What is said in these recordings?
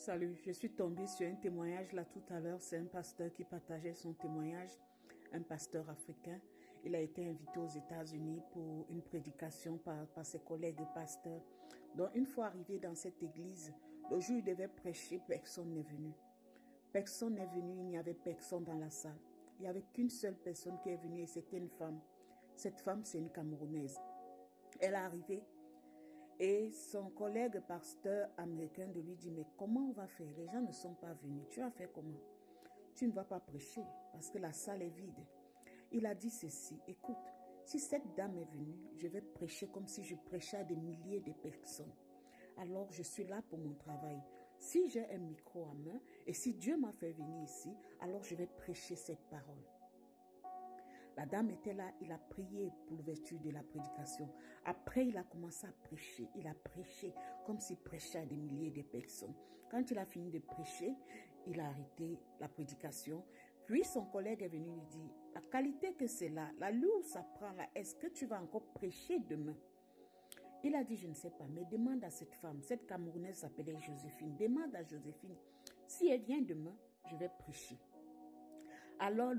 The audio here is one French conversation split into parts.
Salut, je suis tombée sur un témoignage là tout à l'heure. C'est un pasteur qui partageait son témoignage, un pasteur africain. Il a été invité aux États-Unis pour une prédication par ses collègues pasteurs. Donc une fois arrivé dans cette église, le jour où il devait prêcher, personne n'est venu. Personne n'est venu, il n'y avait personne dans la salle. Il n'y avait qu'une seule personne qui est venue et c'était une femme. Cette femme, c'est une Camerounaise. Elle est arrivée. Et son collègue pasteur américain de lui dit, mais comment on va faire? Les gens ne sont pas venus. Tu vas faire comment? Tu ne vas pas prêcher parce que la salle est vide. Il a dit ceci, écoute, si cette dame est venue, je vais prêcher comme si je prêchais à des milliers de personnes. Alors je suis là pour mon travail. Si j'ai un micro à main et si Dieu m'a fait venir ici, alors je vais prêcher cette parole. La dame était là, il a prié pour l'ouverture de la prédication. Après, il a commencé à prêcher. Il a prêché comme s'il prêchait à des milliers de personnes. Quand il a fini de prêcher, il a arrêté la prédication. Puis son collègue est venu lui dire, la qualité que c'est là, la lourde ça prend là, est-ce que tu vas encore prêcher demain? Il a dit, je ne sais pas, mais demande à cette femme, cette Camerounaise s'appelait Joséphine, demande à Joséphine, si elle vient demain, je vais prêcher. Alors,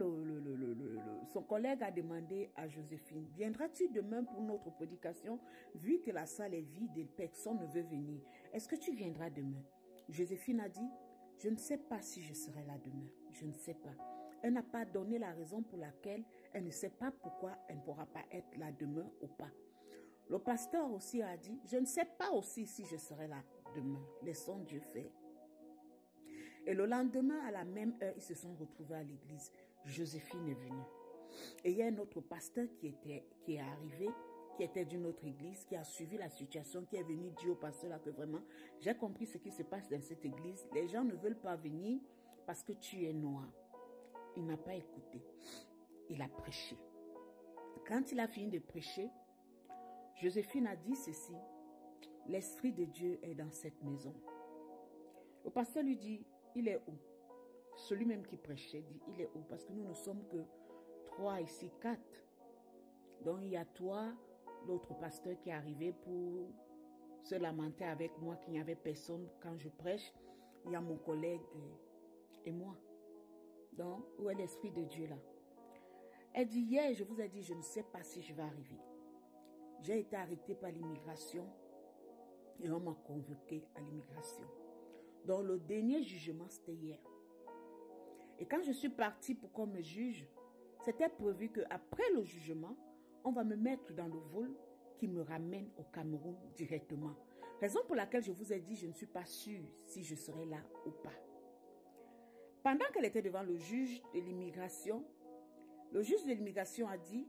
son collègue a demandé à Joséphine, viendras-tu demain pour notre prédication, vu que la salle est vide et personne ne veut venir? Est-ce que tu viendras demain? Joséphine a dit, je ne sais pas si je serai là demain. Je ne sais pas. Elle n'a pas donné la raison pour laquelle elle ne sait pas pourquoi elle ne pourra pas être là demain ou pas. Le pasteur aussi a dit, je ne sais pas aussi si je serai là demain. Laissons Dieu faire. Et le lendemain, à la même heure, ils se sont retrouvés à l'église. Joséphine est venue. Et il y a un autre pasteur qui est arrivé, qui était d'une autre église, qui a suivi la situation, qui est venu dire au pasteur là que vraiment, j'ai compris ce qui se passe dans cette église. Les gens ne veulent pas venir parce que tu es noir. Il n'a pas écouté. Il a prêché. Quand il a fini de prêcher, Joséphine a dit ceci, l'Esprit de Dieu est dans cette maison. Le pasteur lui dit, il est où? Celui même qui prêchait dit, il est où? Parce que nous ne sommes que 3 ici, 4. Donc il y a toi, l'autre pasteur qui est arrivé pour se lamenter avec moi qu'il n'y avait personne quand je prêche. Il y a mon collègue et moi. Donc, où est l'Esprit de Dieu là? Elle dit, hier, je vous ai dit, je ne sais pas si je vais arriver. J'ai été arrêtée par l'immigration et on m'a convoqué à l'immigration. Donc, le dernier jugement, c'était hier. Et quand je suis partie pour qu'on me juge, c'était prévu qu'après le jugement, on va me mettre dans le vol qui me ramène au Cameroun directement. Raison pour laquelle je vous ai dit, je ne suis pas sûre si je serai là ou pas. Pendant qu'elle était devant le juge de l'immigration, le juge de l'immigration a dit,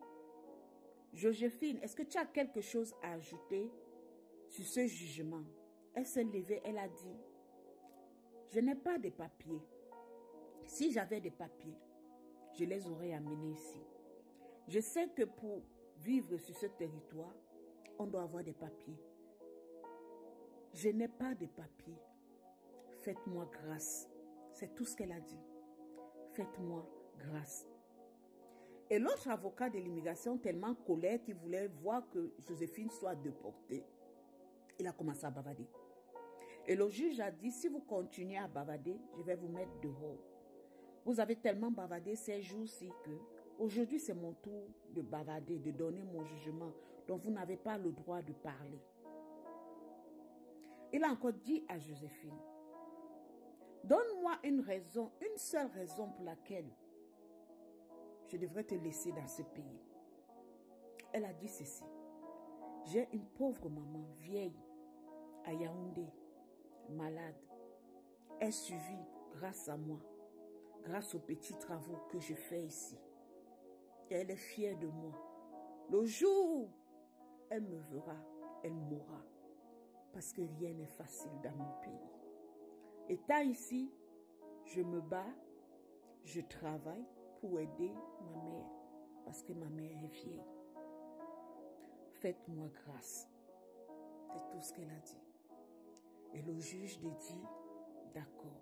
Joséphine, est-ce que tu as quelque chose à ajouter sur ce jugement? Elle s'est levée, elle a dit, je n'ai pas de papiers. Si j'avais des papiers, je les aurais amenés ici. Je sais que pour vivre sur ce territoire, on doit avoir des papiers. Je n'ai pas de papiers. Faites-moi grâce. C'est tout ce qu'elle a dit. Faites-moi grâce. Et l'autre avocat de l'immigration, tellement colère qu'il voulait voir que Joséphine soit déportée, il a commencé à bavader. Et le juge a dit, si vous continuez à bavader, je vais vous mettre dehors. Vous avez tellement bavardé ces jours-ci que aujourd'hui c'est mon tour de bavader, de donner mon jugement. Donc vous n'avez pas le droit de parler. Il a encore dit à Joséphine, donne-moi une raison, une seule raison pour laquelle je devrais te laisser dans ce pays. Elle a dit ceci, j'ai une pauvre maman vieille à Yaoundé, malade. Elle survit grâce à moi. Grâce aux petits travaux que je fais ici. Et elle est fière de moi. Le jour où elle me verra, elle mourra. Parce que rien n'est facile dans mon pays. Étant ici, je me bats, je travaille pour aider ma mère. Parce que ma mère est vieille. Faites-moi grâce. C'est tout ce qu'elle a dit. Et le juge dit, d'accord.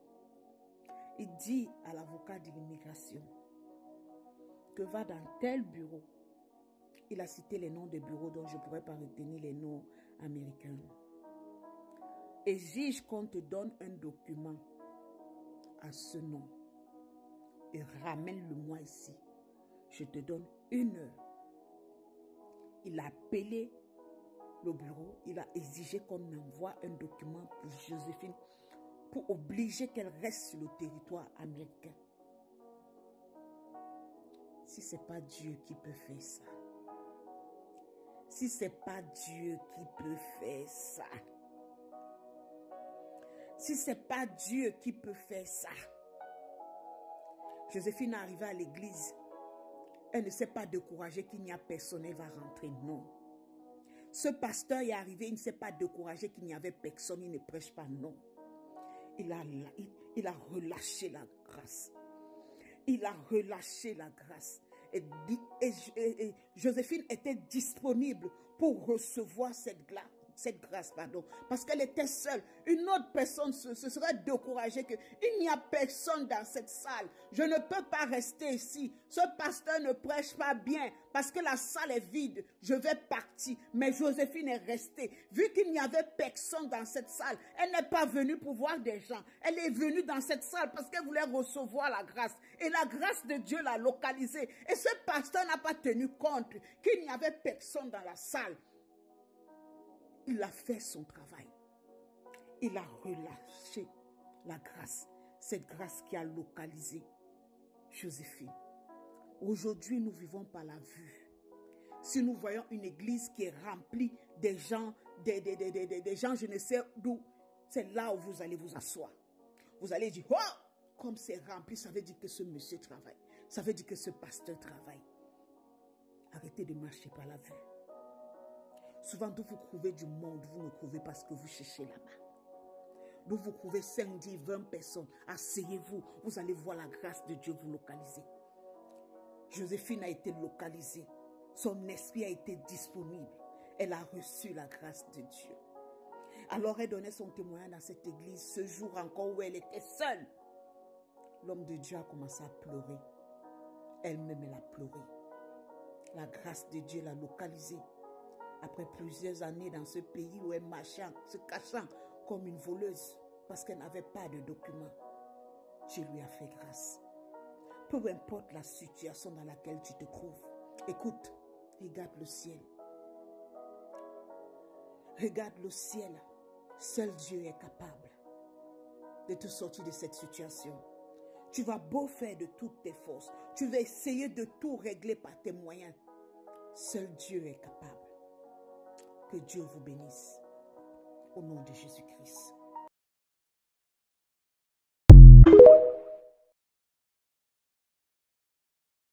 Il dit à l'avocat de l'immigration que va dans tel bureau. Il a cité les noms des bureaux dont je ne pourrais pas retenir les noms américains. exige qu'on te donne un document à ce nom et ramène-le-moi ici. Je te donne 1 heure. Il a appelé le bureau, il a exigé qu'on envoie un document pour Joséphine pour obliger qu'elle reste sur le territoire américain. Si ce n'est pas Dieu qui peut faire ça, si ce n'est pas Dieu qui peut faire ça, si ce n'est pas Dieu qui peut faire ça, Joséphine est arrivée à l'église, elle ne s'est pas découragée qu'il n'y a personne, elle va rentrer, non. Ce pasteur est arrivé, il ne s'est pas découragé qu'il n'y avait personne, il ne prêche pas, non. Il a relâché la grâce. Il a relâché la grâce. Et Joséphine était disponible pour recevoir cette grâce, parce qu'elle était seule. Une autre personne se serait découragée qu'il n'y a personne dans cette salle. Je ne peux pas rester ici. Ce pasteur ne prêche pas bien parce que la salle est vide. Je vais partir. Mais Joséphine est restée. Vu qu'il n'y avait personne dans cette salle, elle n'est pas venue pour voir des gens. Elle est venue dans cette salle parce qu'elle voulait recevoir la grâce. Et la grâce de Dieu l'a localisée. Et ce pasteur n'a pas tenu compte qu'il n'y avait personne dans la salle. Il a fait son travail. Il a relâché la grâce. Cette grâce qui a localisé Joséphine. Aujourd'hui, nous vivons par la vue. Si nous voyons une église qui est remplie des gens, des gens, je ne sais d'où, c'est là où vous allez vous asseoir. Vous allez dire, oh, comme c'est rempli, ça veut dire que ce monsieur travaille. Ça veut dire que ce pasteur travaille. Arrêtez de marcher par la vue. Souvent, d'où vous trouvez du monde, vous ne trouvez pas ce que vous cherchez là-bas. D'où vous trouvez 5, 10, 20 personnes, asseyez-vous, vous allez voir la grâce de Dieu vous localiser. Joséphine a été localisée, son esprit a été disponible, elle a reçu la grâce de Dieu. Alors elle donnait son témoignage dans cette église, ce jour encore où elle était seule. L'homme de Dieu a commencé à pleurer, elle-même elle a pleuré. La grâce de Dieu l'a localisée. Après plusieurs années dans ce pays où elle marchait, se cachant comme une voleuse parce qu'elle n'avait pas de documents, Dieu lui a fait grâce. Peu importe la situation dans laquelle tu te trouves, écoute, regarde le ciel. Regarde le ciel. Seul Dieu est capable de te sortir de cette situation. Tu vas beau faire de toutes tes forces, tu vas essayer de tout régler par tes moyens. Seul Dieu est capable. Que Dieu vous bénisse. Au nom de Jésus-Christ.